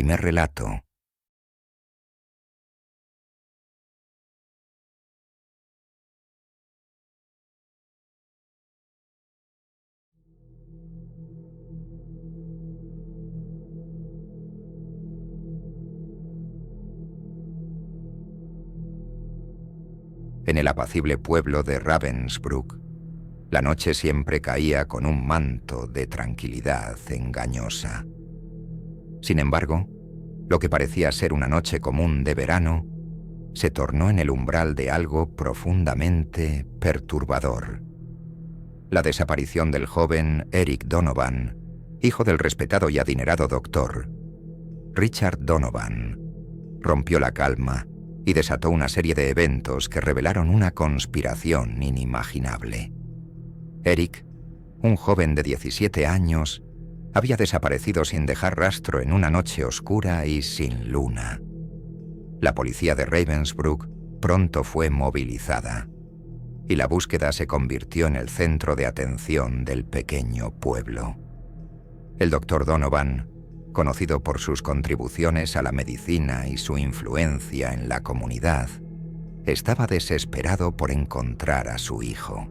primer relato. En el apacible pueblo de Ravensbrück, la noche siempre caía con un manto de tranquilidad engañosa. Sin embargo, lo que parecía ser una noche común de verano se tornó en el umbral de algo profundamente perturbador. La desaparición del joven Eric Donovan, hijo del respetado y adinerado doctor Richard Donovan, rompió la calma y desató una serie de eventos que revelaron una conspiración inimaginable. Eric, un joven de 17 años, había desaparecido sin dejar rastro en una noche oscura y sin luna. La policía de Ravensbrück pronto fue movilizada, y la búsqueda se convirtió en el centro de atención del pequeño pueblo. El doctor Donovan, conocido por sus contribuciones a la medicina y su influencia en la comunidad, estaba desesperado por encontrar a su hijo.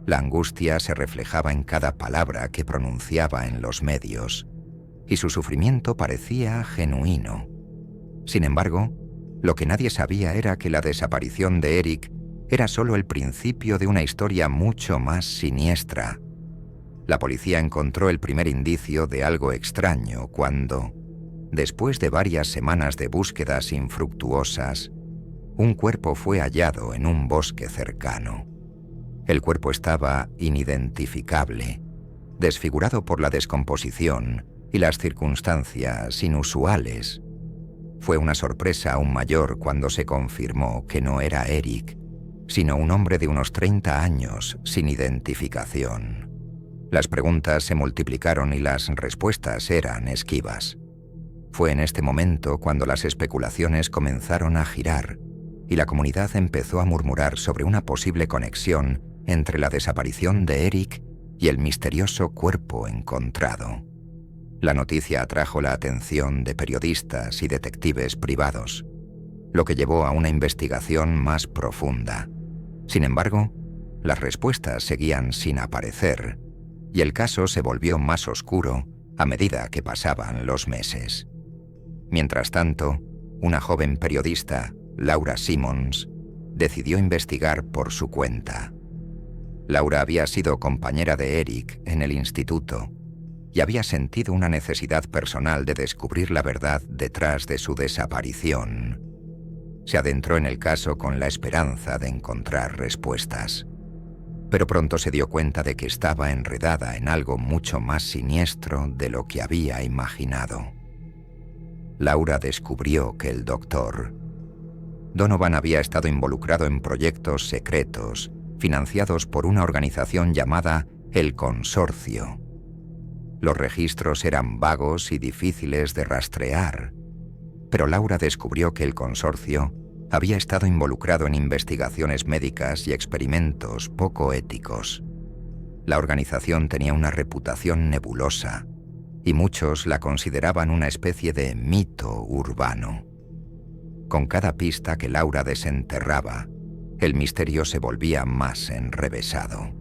La angustia se reflejaba en cada palabra que pronunciaba en los medios, y su sufrimiento parecía genuino. Sin embargo, lo que nadie sabía era que la desaparición de Eric era solo el principio de una historia mucho más siniestra. La policía encontró el primer indicio de algo extraño cuando, después de varias semanas de búsquedas infructuosas, un cuerpo fue hallado en un bosque cercano. El cuerpo estaba inidentificable, desfigurado por la descomposición y las circunstancias inusuales. Fue una sorpresa aún mayor cuando se confirmó que no era Eric, sino un hombre de unos 30 años sin identificación. Las preguntas se multiplicaron y las respuestas eran esquivas. Fue en este momento cuando las especulaciones comenzaron a girar y la comunidad empezó a murmurar sobre una posible conexión entre la desaparición de Eric y el misterioso cuerpo encontrado. La noticia atrajo la atención de periodistas y detectives privados, lo que llevó a una investigación más profunda. Sin embargo, las respuestas seguían sin aparecer, y el caso se volvió más oscuro a medida que pasaban los meses. Mientras tanto, una joven periodista, Laura Simmons, decidió investigar por su cuenta. Laura había sido compañera de Eric en el instituto y había sentido una necesidad personal de descubrir la verdad detrás de su desaparición. Se adentró en el caso con la esperanza de encontrar respuestas, pero pronto se dio cuenta de que estaba enredada en algo mucho más siniestro de lo que había imaginado. Laura descubrió que el doctor Donovan había estado involucrado en proyectos secretos financiados por una organización llamada El Consorcio. Los registros eran vagos y difíciles de rastrear, pero Laura descubrió que el consorcio había estado involucrado en investigaciones médicas y experimentos poco éticos. La organización tenía una reputación nebulosa y muchos la consideraban una especie de mito urbano. Con cada pista que Laura desenterraba, el misterio se volvía más enrevesado.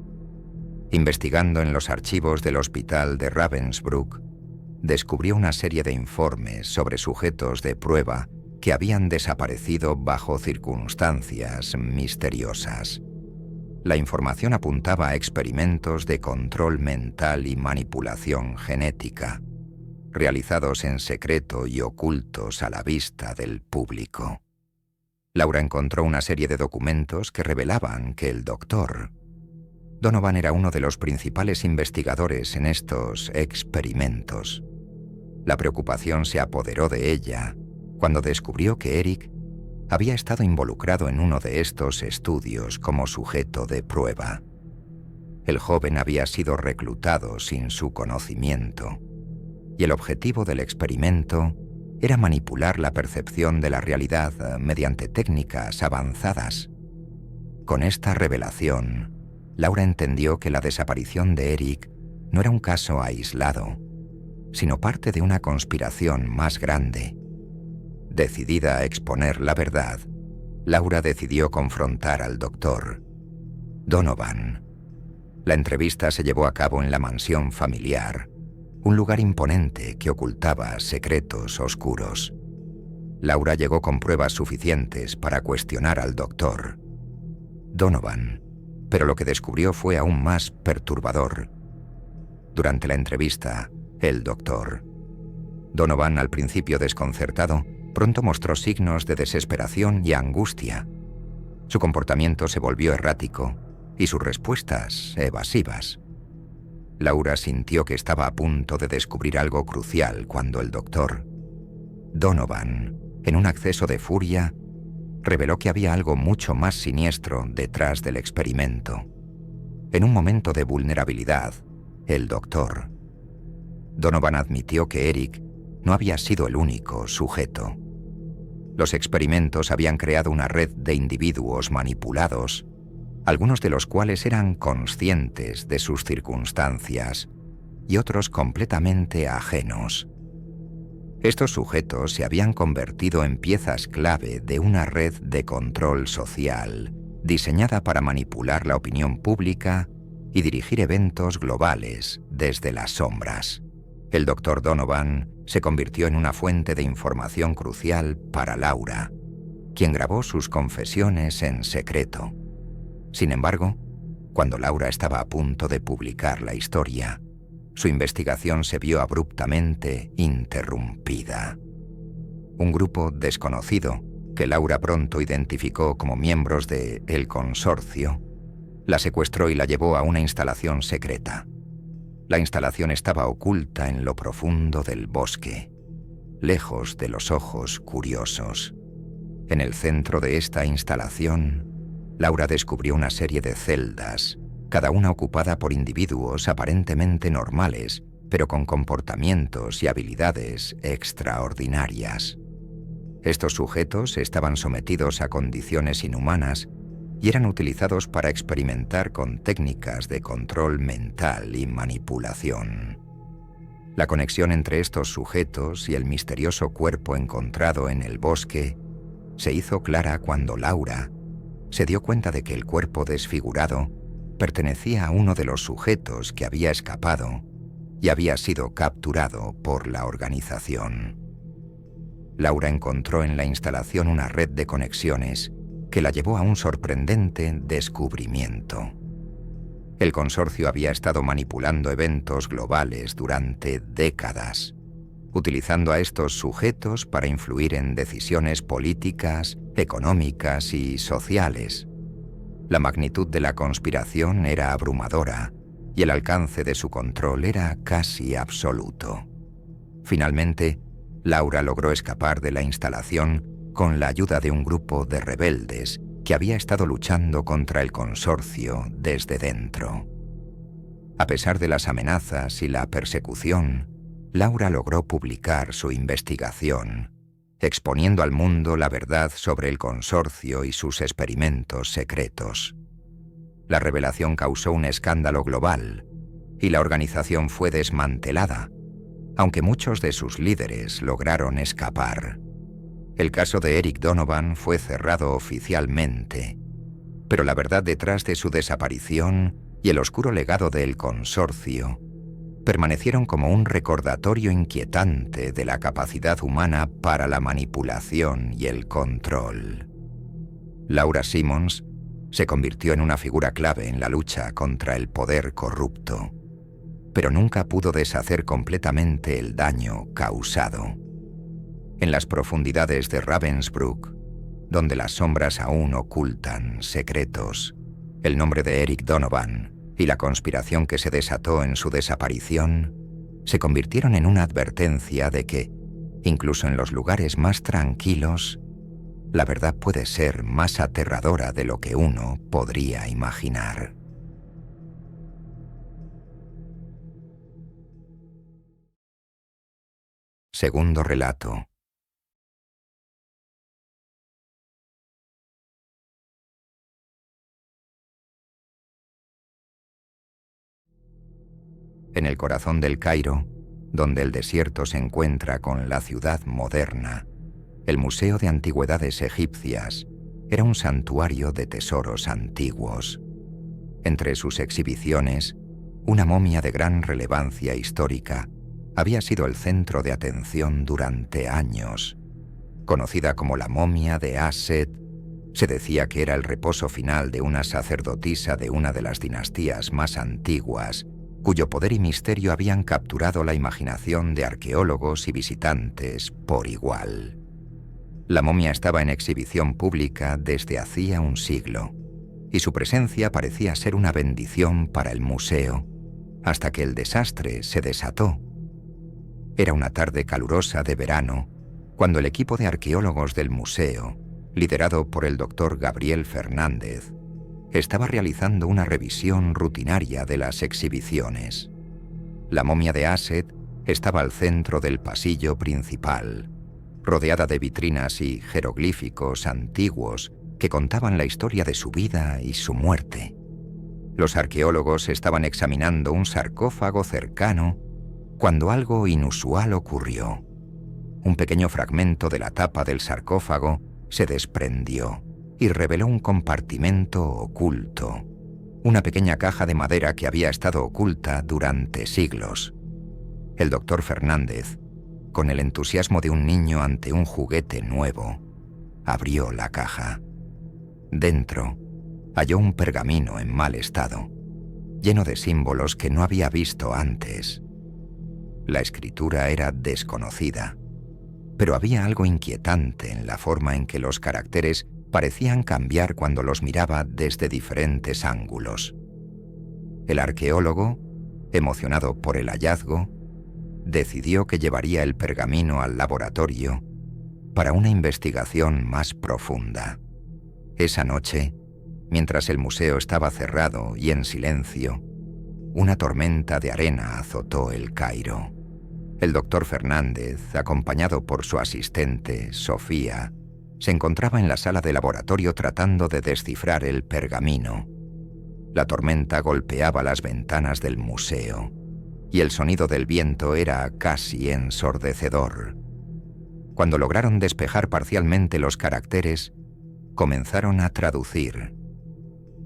Investigando en los archivos del hospital de Ravensbrück, descubrió una serie de informes sobre sujetos de prueba que habían desaparecido bajo circunstancias misteriosas. La información apuntaba a experimentos de control mental y manipulación genética, realizados en secreto y ocultos a la vista del público. Laura encontró una serie de documentos que revelaban que el doctor Donovan era uno de los principales investigadores en estos experimentos. La preocupación se apoderó de ella cuando descubrió que Eric había estado involucrado en uno de estos estudios como sujeto de prueba. El joven había sido reclutado sin su conocimiento, y el objetivo del experimento era manipular la percepción de la realidad mediante técnicas avanzadas. Con esta revelación, Laura entendió que la desaparición de Eric no era un caso aislado. sino parte de una conspiración más grande. Decidida a exponer la verdad, Laura decidió confrontar al doctor Donovan. La entrevista se llevó a cabo en la mansión familiar, un lugar imponente que ocultaba secretos oscuros. Laura llegó con pruebas suficientes para cuestionar al doctor Donovan, pero lo que descubrió fue aún más perturbador. Durante la entrevista, el doctor Donovan, al principio desconcertado, pronto mostró signos de desesperación y angustia. Su comportamiento se volvió errático y sus respuestas evasivas. Laura sintió que estaba a punto de descubrir algo crucial cuando el doctor Donovan, en un acceso de furia, reveló que había algo mucho más siniestro detrás del experimento. En un momento de vulnerabilidad, el doctor Donovan admitió que Eric no había sido el único sujeto. Los experimentos habían creado una red de individuos manipulados, algunos de los cuales eran conscientes de sus circunstancias y otros completamente ajenos. Estos sujetos se habían convertido en piezas clave de una red de control social diseñada para manipular la opinión pública y dirigir eventos globales desde las sombras. El doctor Donovan se convirtió en una fuente de información crucial para Laura, quien grabó sus confesiones en secreto. Sin embargo, cuando Laura estaba a punto de publicar la historia, su investigación se vio abruptamente interrumpida. Un grupo desconocido, que Laura pronto identificó como miembros de El Consorcio, la secuestró y la llevó a una instalación secreta. La instalación estaba oculta en lo profundo del bosque, lejos de los ojos curiosos. En el centro de esta instalación, Laura descubrió una serie de celdas, cada una ocupada por individuos aparentemente normales, pero con comportamientos y habilidades extraordinarias. Estos sujetos estaban sometidos a condiciones inhumanas y eran utilizados para experimentar con técnicas de control mental y manipulación. La conexión entre estos sujetos y el misterioso cuerpo encontrado en el bosque se hizo clara cuando Laura se dio cuenta de que el cuerpo desfigurado pertenecía a uno de los sujetos que había escapado y había sido capturado por la organización. Laura encontró en la instalación una red de conexiones que la llevó a un sorprendente descubrimiento. El consorcio había estado manipulando eventos globales durante décadas, utilizando a estos sujetos para influir en decisiones políticas, económicas y sociales. La magnitud de la conspiración era abrumadora y el alcance de su control era casi absoluto. Finalmente, Laura logró escapar de la instalación con la ayuda de un grupo de rebeldes que había estado luchando contra el consorcio desde dentro. A pesar de las amenazas y la persecución, Laura logró publicar su investigación, exponiendo al mundo la verdad sobre el consorcio y sus experimentos secretos. La revelación causó un escándalo global y la organización fue desmantelada, aunque muchos de sus líderes lograron escapar. El caso de Eric Donovan fue cerrado oficialmente, pero la verdad detrás de su desaparición y el oscuro legado del consorcio permanecieron como un recordatorio inquietante de la capacidad humana para la manipulación y el control. Laura Simmons se convirtió en una figura clave en la lucha contra el poder corrupto, pero nunca pudo deshacer completamente el daño causado. En las profundidades de Ravensbrück, donde las sombras aún ocultan secretos, el nombre de Eric Donovan y la conspiración que se desató en su desaparición se convirtieron en una advertencia de que, incluso en los lugares más tranquilos, la verdad puede ser más aterradora de lo que uno podría imaginar. Segundo relato. En el corazón del Cairo, donde el desierto se encuentra con la ciudad moderna, el Museo de Antigüedades Egipcias era un santuario de tesoros antiguos. Entre sus exhibiciones, una momia de gran relevancia histórica había sido el centro de atención durante años. Conocida como la momia de Aset, se decía que era el reposo final de una sacerdotisa de una de las dinastías más antiguas, cuyo poder y misterio habían capturado la imaginación de arqueólogos y visitantes por igual. La momia estaba en exhibición pública desde hacía un siglo, y su presencia parecía ser una bendición para el museo, hasta que el desastre se desató. Era una tarde calurosa de verano, cuando el equipo de arqueólogos del museo, liderado por el doctor Gabriel Fernández, estaba realizando una revisión rutinaria de las exhibiciones. La momia de Aset estaba al centro del pasillo principal, rodeada de vitrinas y jeroglíficos antiguos que contaban la historia de su vida y su muerte. Los arqueólogos estaban examinando un sarcófago cercano cuando algo inusual ocurrió. Un pequeño fragmento de la tapa del sarcófago se desprendió y reveló un compartimento oculto, una pequeña caja de madera que había estado oculta durante siglos. El doctor Fernández, con el entusiasmo de un niño ante un juguete nuevo, abrió la caja. Dentro, halló un pergamino en mal estado, lleno de símbolos que no había visto antes. La escritura era desconocida, pero había algo inquietante en la forma en que los caracteres parecían cambiar cuando los miraba desde diferentes ángulos. El arqueólogo, emocionado por el hallazgo, decidió que llevaría el pergamino al laboratorio para una investigación más profunda. Esa noche, mientras el museo estaba cerrado y en silencio, una tormenta de arena azotó el Cairo. El doctor Fernández, acompañado por su asistente, Sofía, se encontraba en la sala de laboratorio tratando de descifrar el pergamino. La tormenta golpeaba las ventanas del museo, y el sonido del viento era casi ensordecedor. Cuando lograron despejar parcialmente los caracteres, comenzaron a traducir.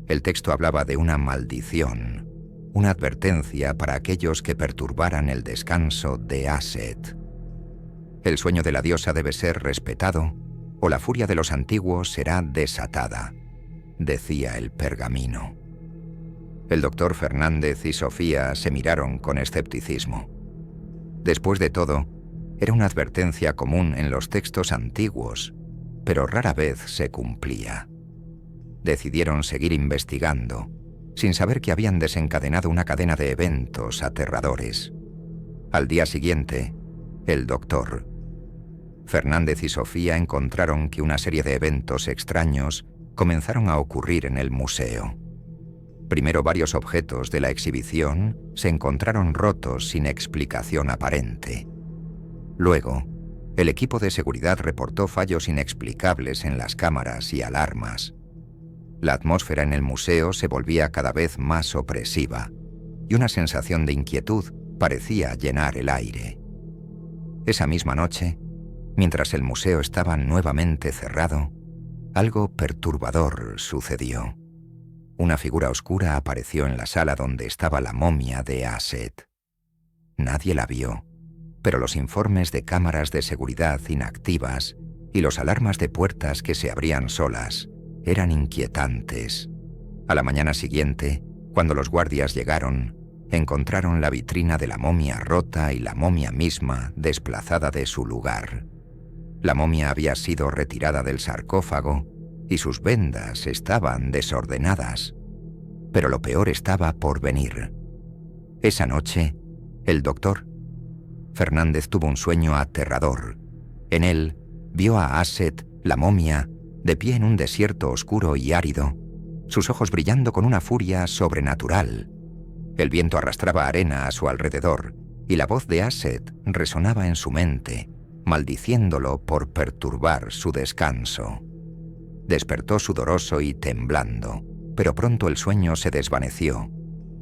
El texto hablaba de una maldición, una advertencia para aquellos que perturbaran el descanso de Aset. El sueño de la diosa debe ser respetado, o la furia de los antiguos será desatada, decía el pergamino. El doctor Fernández y Sofía se miraron con escepticismo. Después de todo, era una advertencia común en los textos antiguos, pero rara vez se cumplía. Decidieron seguir investigando, sin saber que habían desencadenado una cadena de eventos aterradores. Al día siguiente, el doctor Fernández y Sofía encontraron que una serie de eventos extraños comenzaron a ocurrir en el museo. Primero, varios objetos de la exhibición se encontraron rotos sin explicación aparente. Luego, el equipo de seguridad reportó fallos inexplicables en las cámaras y alarmas. La atmósfera en el museo se volvía cada vez más opresiva, y una sensación de inquietud parecía llenar el aire. Esa misma noche, mientras el museo estaba nuevamente cerrado, algo perturbador sucedió. Una figura oscura apareció en la sala donde estaba la momia de Aset. Nadie la vio, pero los informes de cámaras de seguridad inactivas y los alarmas de puertas que se abrían solas eran inquietantes. A la mañana siguiente, cuando los guardias llegaron, encontraron la vitrina de la momia rota y la momia misma desplazada de su lugar. La momia había sido retirada del sarcófago y sus vendas estaban desordenadas. Pero lo peor estaba por venir. Esa noche, el doctor Fernández tuvo un sueño aterrador. En él, vio a Aset, la momia, de pie en un desierto oscuro y árido, sus ojos brillando con una furia sobrenatural. El viento arrastraba arena a su alrededor, y la voz de Aset resonaba en su mente, maldiciéndolo por perturbar su descanso. Despertó sudoroso y temblando, pero pronto el sueño se desvaneció,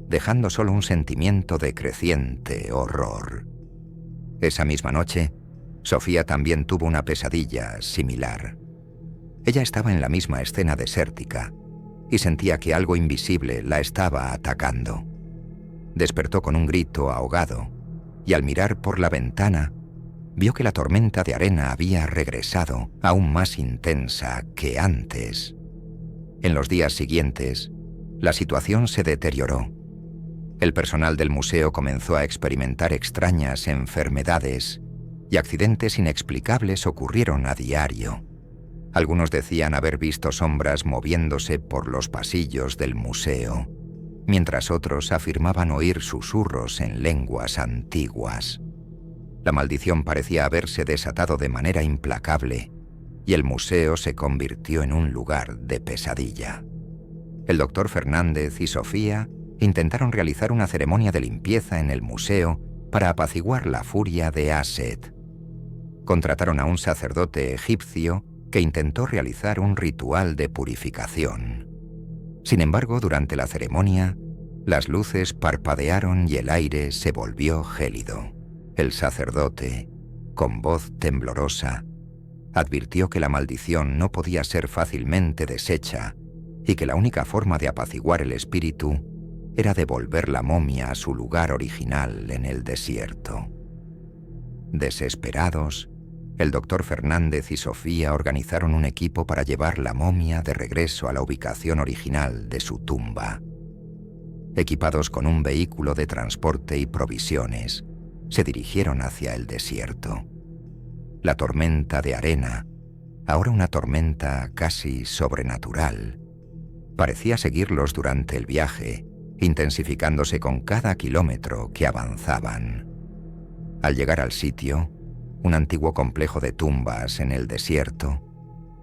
dejando solo un sentimiento de creciente horror. Esa misma noche, Sofía también tuvo una pesadilla similar. Ella estaba en la misma escena desértica y sentía que algo invisible la estaba atacando. Despertó con un grito ahogado y al mirar por la ventana, vio que la tormenta de arena había regresado, aún más intensa que antes. En los días siguientes, la situación se deterioró. El personal del museo comenzó a experimentar extrañas enfermedades y accidentes inexplicables ocurrieron a diario. Algunos decían haber visto sombras moviéndose por los pasillos del museo, mientras otros afirmaban oír susurros en lenguas antiguas. La maldición parecía haberse desatado de manera implacable y el museo se convirtió en un lugar de pesadilla. El doctor Fernández y Sofía intentaron realizar una ceremonia de limpieza en el museo para apaciguar la furia de Aset. Contrataron a un sacerdote egipcio que intentó realizar un ritual de purificación. Sin embargo, durante la ceremonia, las luces parpadearon y el aire se volvió gélido. El sacerdote, con voz temblorosa, advirtió que la maldición no podía ser fácilmente deshecha y que la única forma de apaciguar el espíritu era devolver la momia a su lugar original en el desierto. Desesperados, el doctor Fernández y Sofía organizaron un equipo para llevar la momia de regreso a la ubicación original de su tumba. Equipados con un vehículo de transporte y provisiones, se dirigieron hacia el desierto. La tormenta de arena, ahora una tormenta casi sobrenatural, parecía seguirlos durante el viaje, intensificándose con cada kilómetro que avanzaban. Al llegar al sitio, un antiguo complejo de tumbas en el desierto,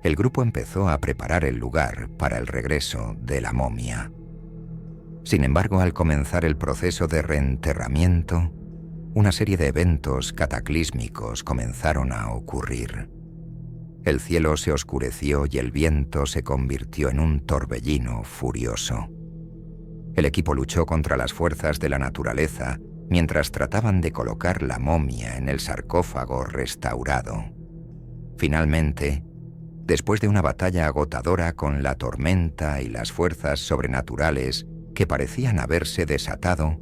el grupo empezó a preparar el lugar para el regreso de la momia. Sin embargo, al comenzar el proceso de reenterramiento, una serie de eventos cataclísmicos comenzaron a ocurrir. El cielo se oscureció y el viento se convirtió en un torbellino furioso. El equipo luchó contra las fuerzas de la naturaleza mientras trataban de colocar la momia en el sarcófago restaurado. Finalmente, después de una batalla agotadora con la tormenta y las fuerzas sobrenaturales que parecían haberse desatado,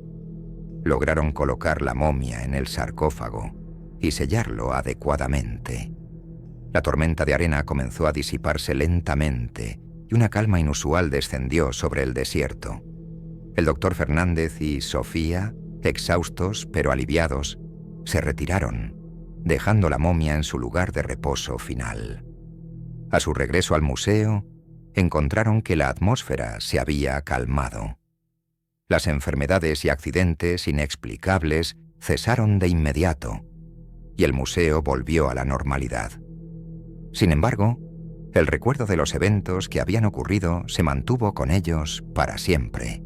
lograron colocar la momia en el sarcófago y sellarlo adecuadamente. La tormenta de arena comenzó a disiparse lentamente y una calma inusual descendió sobre el desierto. El doctor Fernández y Sofía, exhaustos pero aliviados, se retiraron, dejando la momia en su lugar de reposo final. A su regreso al museo, encontraron que la atmósfera se había calmado. Las enfermedades y accidentes inexplicables cesaron de inmediato, y el museo volvió a la normalidad. Sin embargo, el recuerdo de los eventos que habían ocurrido se mantuvo con ellos para siempre.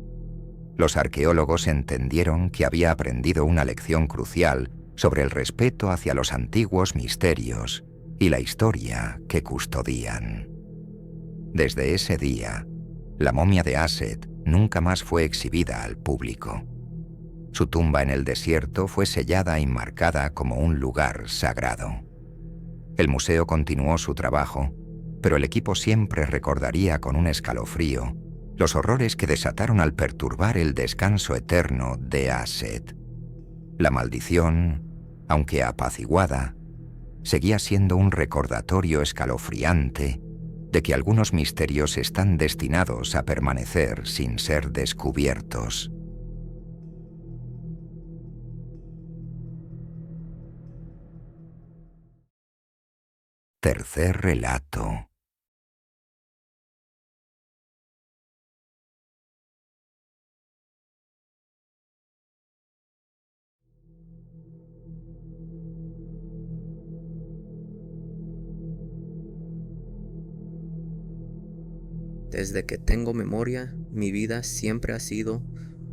Los arqueólogos entendieron que había aprendido una lección crucial sobre el respeto hacia los antiguos misterios y la historia que custodian. Desde ese día, la momia de Aset nunca más fue exhibida al público. Su tumba en el desierto fue sellada y marcada como un lugar sagrado. El museo continuó su trabajo, pero el equipo siempre recordaría con un escalofrío los horrores que desataron al perturbar el descanso eterno de Aset. La maldición, aunque apaciguada, seguía siendo un recordatorio escalofriante de que algunos misterios están destinados a permanecer sin ser descubiertos. Tercer relato. Desde que tengo memoria, mi vida siempre ha sido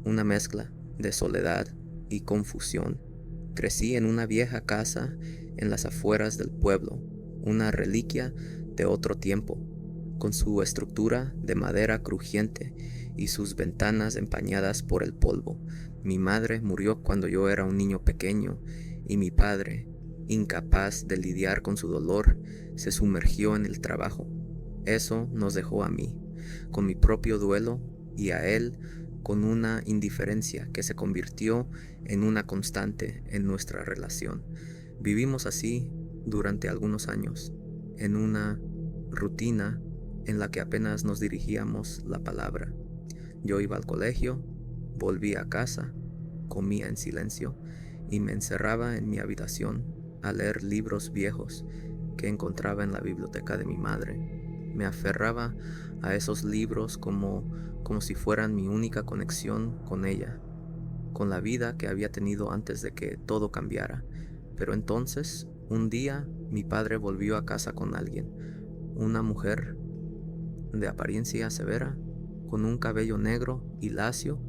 una mezcla de soledad y confusión. Crecí en una vieja casa en las afueras del pueblo, una reliquia de otro tiempo, con su estructura de madera crujiente y sus ventanas empañadas por el polvo. Mi madre murió cuando yo era un niño pequeño y mi padre, incapaz de lidiar con su dolor, se sumergió en el trabajo. Eso nos dejó a mí, con mi propio duelo, y a él con una indiferencia que se convirtió en una constante en nuestra relación. Vivimos así durante algunos años, en una rutina en la que apenas nos dirigíamos la palabra. Yo iba al colegio, volvía a casa, comía en silencio y me encerraba en mi habitación a leer libros viejos que encontraba en la biblioteca de mi madre. Me aferraba a esos libros como si fueran mi única conexión con ella, con la vida que había tenido antes de que todo cambiara. Pero entonces, un día, mi padre volvió a casa con alguien, una mujer de apariencia severa, con un cabello negro y lacio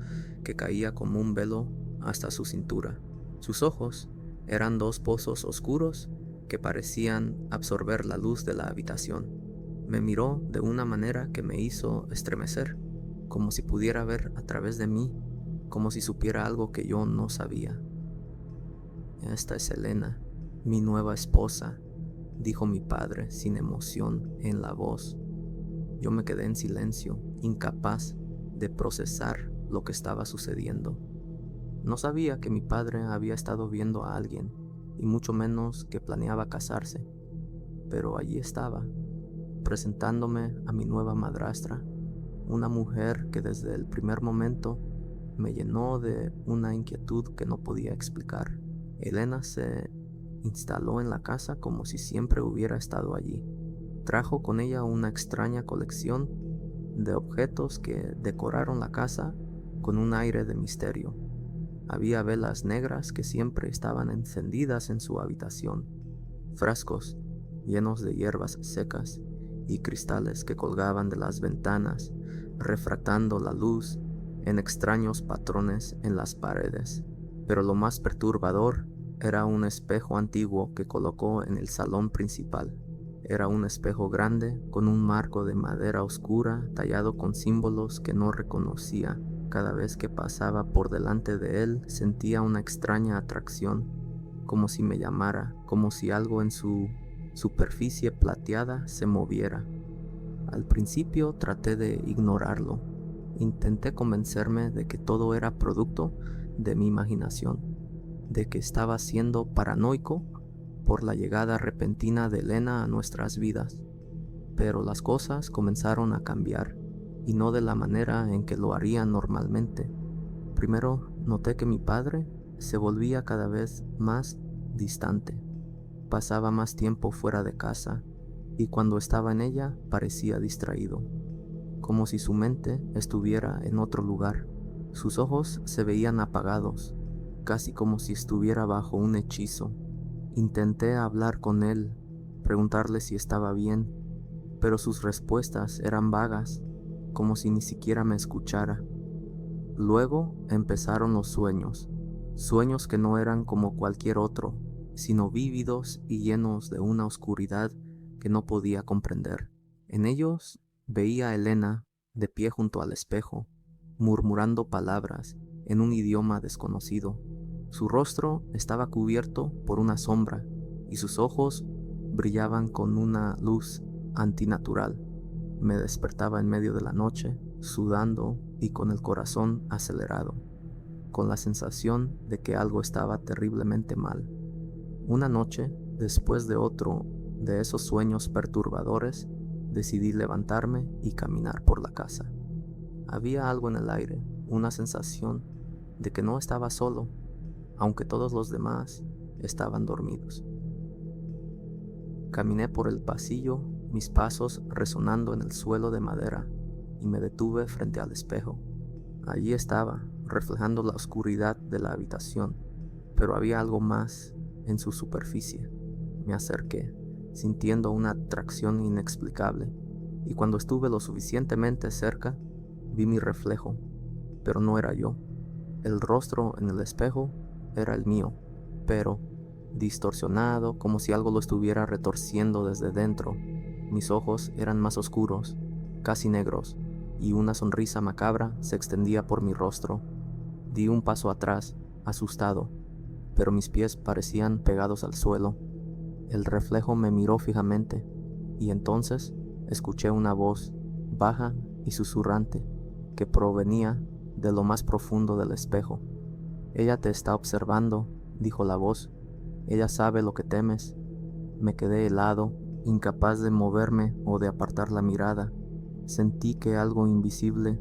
que caía como un velo hasta su cintura. Sus ojos eran dos pozos oscuros que parecían absorber la luz de la habitación. Me miró de una manera que me hizo estremecer, como si pudiera ver a través de mí, como si supiera algo que yo no sabía. Esta es Elena, mi nueva esposa, dijo mi padre sin emoción en la voz. Yo me quedé en silencio, incapaz de procesar lo que estaba sucediendo. No sabía que mi padre había estado viendo a alguien, y mucho menos que planeaba casarse, pero allí estaba, presentándome a mi nueva madrastra, una mujer que desde el primer momento me llenó de una inquietud que no podía explicar. Elena se instaló en la casa como si siempre hubiera estado allí. Trajo con ella una extraña colección de objetos que decoraron la casa con un aire de misterio. Había velas negras que siempre estaban encendidas en su habitación, frascos llenos de hierbas secas y cristales que colgaban de las ventanas, refractando la luz en extraños patrones en las paredes. Pero lo más perturbador era un espejo antiguo que colocó en el salón principal. Era un espejo grande con un marco de madera oscura tallado con símbolos que no reconocía. Cada vez que pasaba por delante de él sentía una extraña atracción, como si me llamara, como si algo en su superficie plateada se moviera. Al principio traté de ignorarlo. Intenté convencerme de que todo era producto de mi imaginación, de que estaba siendo paranoico por la llegada repentina de Elena a nuestras vidas. Pero las cosas comenzaron a cambiar, y no de la manera en que lo harían normalmente. Primero noté que mi padre se volvía cada vez más distante. Pasaba más tiempo fuera de casa, y cuando estaba en ella parecía distraído, como si su mente estuviera en otro lugar. Sus ojos se veían apagados, casi como si estuviera bajo un hechizo. Intenté hablar con él, preguntarle si estaba bien, pero sus respuestas eran vagas, como si ni siquiera me escuchara. Luego empezaron los sueños, sueños que no eran como cualquier otro, sino vívidos y llenos de una oscuridad que no podía comprender. En ellos veía a Elena de pie junto al espejo, murmurando palabras en un idioma desconocido. Su rostro estaba cubierto por una sombra y sus ojos brillaban con una luz antinatural. Me despertaba en medio de la noche, sudando y con el corazón acelerado, con la sensación de que algo estaba terriblemente mal. Una noche, después de otro de esos sueños perturbadores, decidí levantarme y caminar por la casa. Había algo en el aire, una sensación de que no estaba solo, aunque todos los demás estaban dormidos. Caminé por el pasillo, mis pasos resonando en el suelo de madera, y me detuve frente al espejo. Allí estaba, reflejando la oscuridad de la habitación, pero había algo más en su superficie. Me acerqué, sintiendo una atracción inexplicable, y cuando estuve lo suficientemente cerca, vi mi reflejo, pero no era yo. El rostro en el espejo era el mío, pero distorsionado, como si algo lo estuviera retorciendo desde dentro. Mis ojos eran más oscuros, casi negros, y una sonrisa macabra se extendía por mi rostro. Di un paso atrás, asustado, pero mis pies parecían pegados al suelo. El reflejo me miró fijamente, y entonces escuché una voz baja y susurrante que provenía de lo más profundo del espejo. «Ella te está observando», dijo la voz. «Ella sabe lo que temes». Me quedé helado, incapaz de moverme o de apartar la mirada. Sentí que algo invisible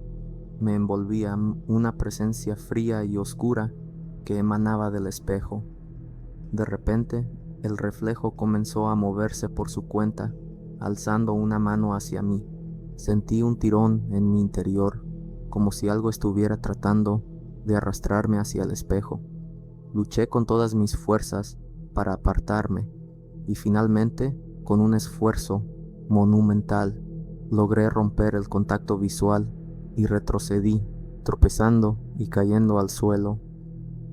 me envolvía, una presencia fría y oscura que emanaba del espejo. De repente, el reflejo comenzó a moverse por su cuenta, alzando una mano hacia mí. Sentí un tirón en mi interior, como si algo estuviera tratando de arrastrarme hacia el espejo. Luché con todas mis fuerzas para apartarme y finalmente, con un esfuerzo monumental, logré romper el contacto visual y retrocedí, tropezando y cayendo al suelo.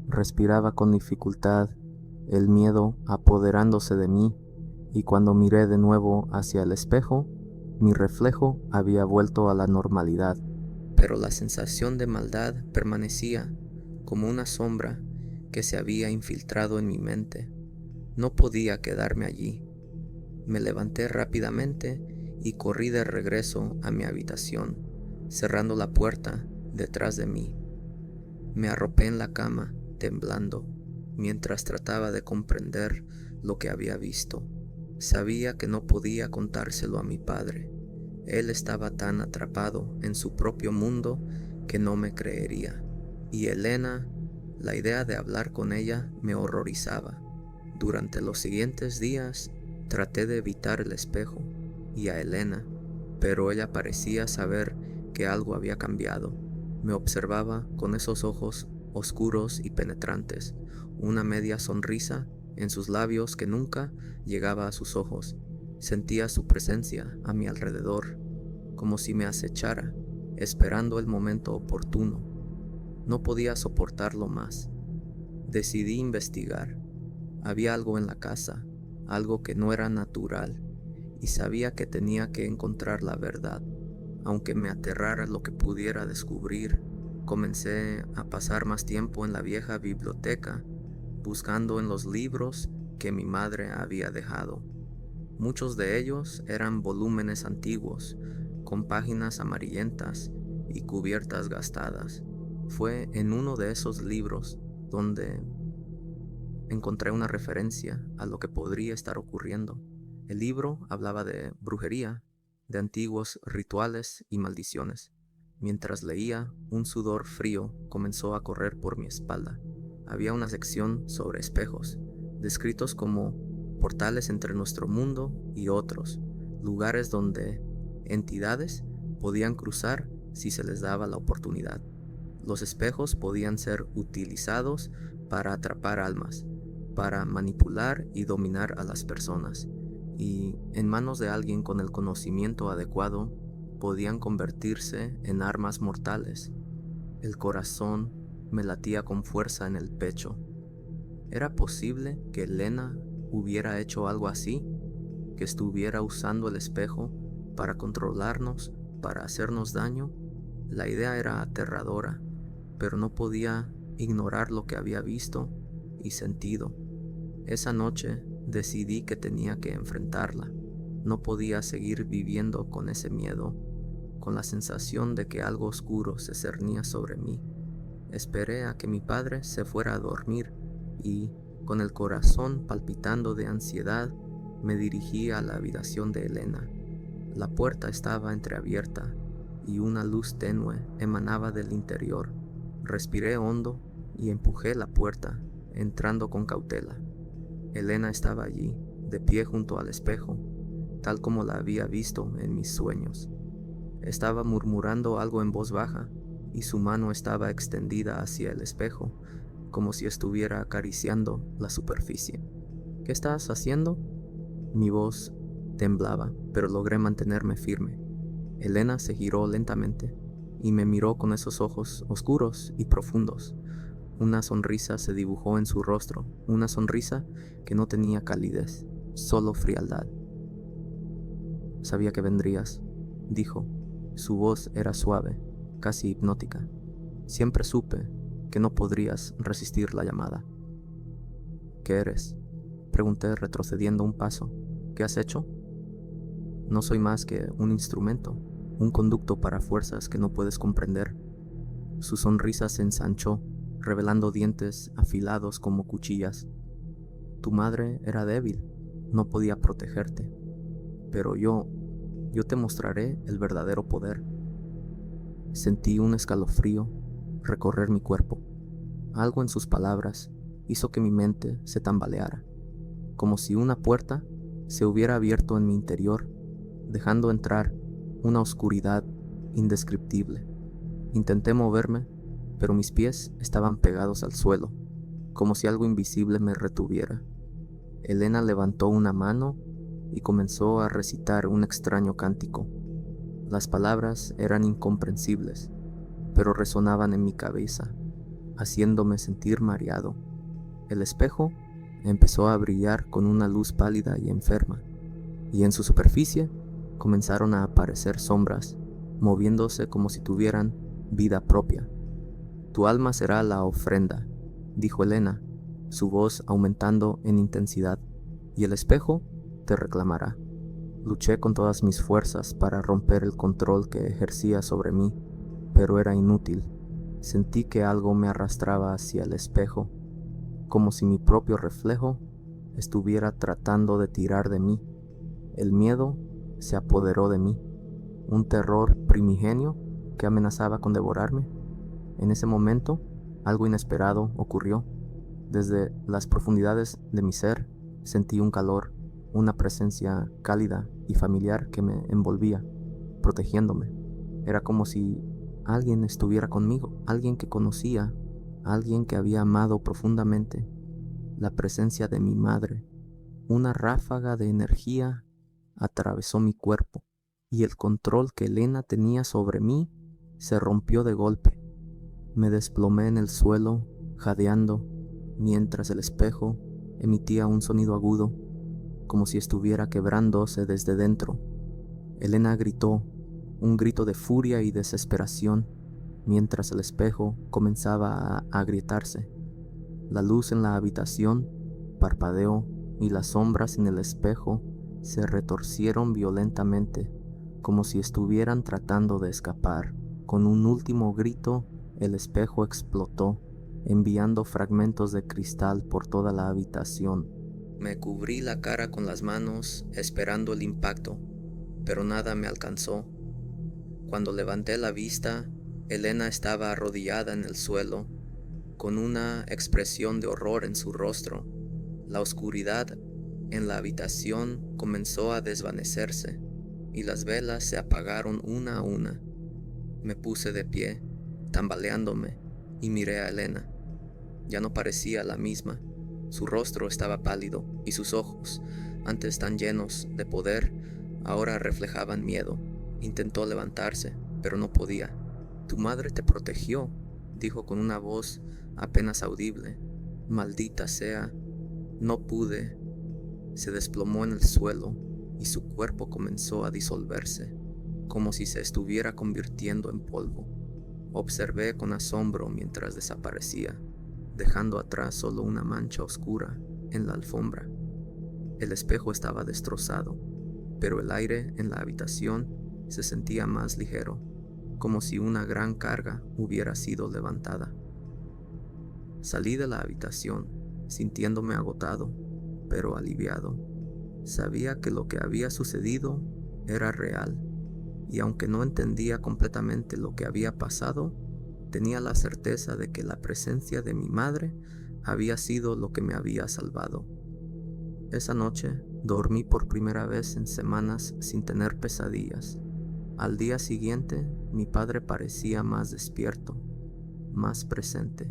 Respiraba con dificultad, el miedo apoderándose de mí, y cuando miré de nuevo hacia el espejo, mi reflejo había vuelto a la normalidad. Pero la sensación de maldad permanecía como una sombra que se había infiltrado en mi mente. No podía quedarme allí. Me levanté rápidamente y corrí de regreso a mi habitación, cerrando la puerta detrás de mí. Me arropé en la cama, temblando, mientras trataba de comprender lo que había visto. Sabía que no podía contárselo a mi padre. Él estaba tan atrapado en su propio mundo que no me creería. Y Elena, la idea de hablar con ella me horrorizaba. Durante los siguientes días traté de evitar el espejo y a Elena, pero ella parecía saber que algo había cambiado. Me observaba con esos ojos oscuros y penetrantes, una media sonrisa en sus labios que nunca llegaba a sus ojos. Sentía su presencia a mi alrededor, como si me acechara, esperando el momento oportuno. No podía soportarlo más. Decidí investigar. Había algo en la casa, algo que no era natural, y sabía que tenía que encontrar la verdad. Aunque me aterrara lo que pudiera descubrir, comencé a pasar más tiempo en la vieja biblioteca, buscando en los libros que mi madre había dejado. Muchos de ellos eran volúmenes antiguos, con páginas amarillentas y cubiertas gastadas. Fue en uno de esos libros donde encontré una referencia a lo que podría estar ocurriendo. El libro hablaba de brujería, de antiguos rituales y maldiciones. Mientras leía, un sudor frío comenzó a correr por mi espalda. Había una sección sobre espejos, descritos como portales entre nuestro mundo y otros, lugares donde entidades podían cruzar si se les daba la oportunidad. Los espejos podían ser utilizados para atrapar almas, para manipular y dominar a las personas, y en manos de alguien con el conocimiento adecuado podían convertirse en armas mortales. El corazón me latía con fuerza en el pecho. ¿Era posible que Elena hubiera hecho algo así? ¿Que estuviera usando el espejo para controlarnos, para hacernos daño? La idea era aterradora, pero no podía ignorar lo que había visto y sentido. Esa noche decidí que tenía que enfrentarla. No podía seguir viviendo con ese miedo, con la sensación de que algo oscuro se cernía sobre mí. Esperé a que mi padre se fuera a dormir y, con el corazón palpitando de ansiedad, me dirigí a la habitación de Elena. La puerta estaba entreabierta y una luz tenue emanaba del interior. Respiré hondo y empujé la puerta, entrando con cautela. Elena estaba allí, de pie junto al espejo, tal como la había visto en mis sueños. Estaba murmurando algo en voz baja, y su mano estaba extendida hacia el espejo, como si estuviera acariciando la superficie. «¿Qué estás haciendo?». Mi voz temblaba, pero logré mantenerme firme. Elena se giró lentamente y me miró con esos ojos oscuros y profundos. Una sonrisa se dibujó en su rostro, una sonrisa que no tenía calidez, solo frialdad. «Sabía que vendrías», dijo. Su voz era suave, casi hipnótica. «Siempre supe que no podrías resistir la llamada». ¿Qué eres?, pregunté retrocediendo un paso. ¿Qué has hecho? No soy más que un instrumento, un conducto para fuerzas que no puedes comprender. Su sonrisa se ensanchó, revelando dientes afilados como cuchillas. Tu madre era débil, no podía protegerte, pero yo te mostraré el verdadero poder. Sentí un escalofrío recorrer mi cuerpo. Algo en sus palabras hizo que mi mente se tambaleara, como si una puerta se hubiera abierto en mi interior, dejando entrar una oscuridad indescriptible. Intenté moverme, pero mis pies estaban pegados al suelo, como si algo invisible me retuviera. Elena levantó una mano y comenzó a recitar un extraño cántico. Las palabras eran incomprensibles, pero resonaban en mi cabeza, haciéndome sentir mareado. El espejo empezó a brillar con una luz pálida y enferma, y en su superficie comenzaron a aparecer sombras, moviéndose como si tuvieran vida propia. Tu alma será la ofrenda, dijo Elena, su voz aumentando en intensidad, y el espejo te reclamará. Luché con todas mis fuerzas para romper el control que ejercía sobre mí, pero era inútil. Sentí que algo me arrastraba hacia el espejo, como si mi propio reflejo estuviera tratando de tirar de mí. El miedo se apoderó de mí, un terror primigenio que amenazaba con devorarme. En ese momento, algo inesperado ocurrió. Desde las profundidades de mi ser, sentí un calor, una presencia cálida y familiar que me envolvía, protegiéndome. Era como si alguien estuviera conmigo, alguien que conocía, alguien que había amado profundamente. La presencia de mi madre, una ráfaga de energía atravesó mi cuerpo, y el control que Elena tenía sobre mí se rompió de golpe. Me desplomé en el suelo, jadeando, mientras el espejo emitía un sonido agudo, como si estuviera quebrándose desde dentro. Elena gritó, un grito de furia y desesperación, mientras el espejo comenzaba a agrietarse. La luz en la habitación parpadeó y las sombras en el espejo se retorcieron violentamente, como si estuvieran tratando de escapar. Con un último grito, el espejo explotó, enviando fragmentos de cristal por toda la habitación. Me cubrí la cara con las manos, esperando el impacto, pero nada me alcanzó. Cuando levanté la vista, Elena estaba arrodillada en el suelo, con una expresión de horror en su rostro. La oscuridad en la habitación comenzó a desvanecerse, y las velas se apagaron una a una. Me puse de pie, tambaleándome, y miré a Elena. Ya no parecía la misma. Su rostro estaba pálido, y sus ojos, antes tan llenos de poder, ahora reflejaban miedo. Intentó levantarse, pero no podía. Tu madre te protegió, dijo con una voz apenas audible. Maldita sea, no pude. Se desplomó en el suelo y su cuerpo comenzó a disolverse, como si se estuviera convirtiendo en polvo. Observé con asombro mientras desaparecía, dejando atrás solo una mancha oscura en la alfombra. El espejo estaba destrozado, pero el aire en la habitación se sentía más ligero, como si una gran carga hubiera sido levantada. Salí de la habitación, sintiéndome agotado, pero aliviado. Sabía que lo que había sucedido era real, y aunque no entendía completamente lo que había pasado, tenía la certeza de que la presencia de mi madre había sido lo que me había salvado. Esa noche dormí por primera vez en semanas sin tener pesadillas. Al día siguiente, mi padre parecía más despierto, más presente,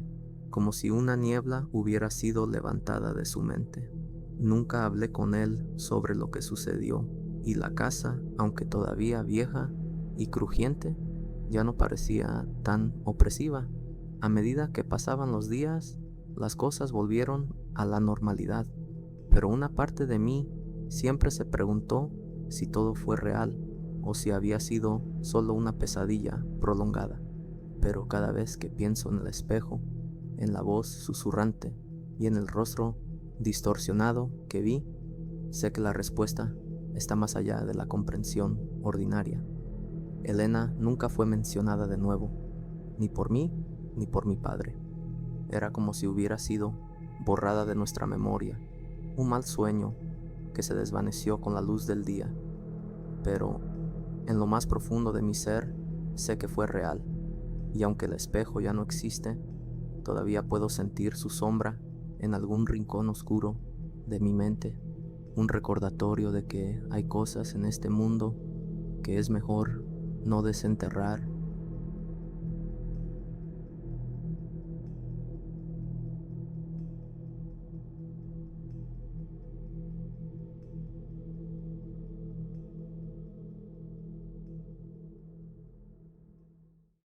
como si una niebla hubiera sido levantada de su mente. Nunca hablé con él sobre lo que sucedió, y la casa, aunque todavía vieja y crujiente, ya no parecía tan opresiva. A medida que pasaban los días, las cosas volvieron a la normalidad, pero una parte de mí siempre se preguntó si todo fue real o si había sido solo una pesadilla prolongada. Pero cada vez que pienso en el espejo, en la voz susurrante y en el rostro distorsionado que vi, sé que la respuesta está más allá de la comprensión ordinaria. Elena nunca fue mencionada de nuevo, ni por mí ni por mi padre. Era como si hubiera sido borrada de nuestra memoria, un mal sueño que se desvaneció con la luz del día. Pero en lo más profundo de mi ser sé que fue real, y aunque el espejo ya no existe, todavía puedo sentir su sombra en algún rincón oscuro de mi mente, un recordatorio de que hay cosas en este mundo que es mejor no desenterrar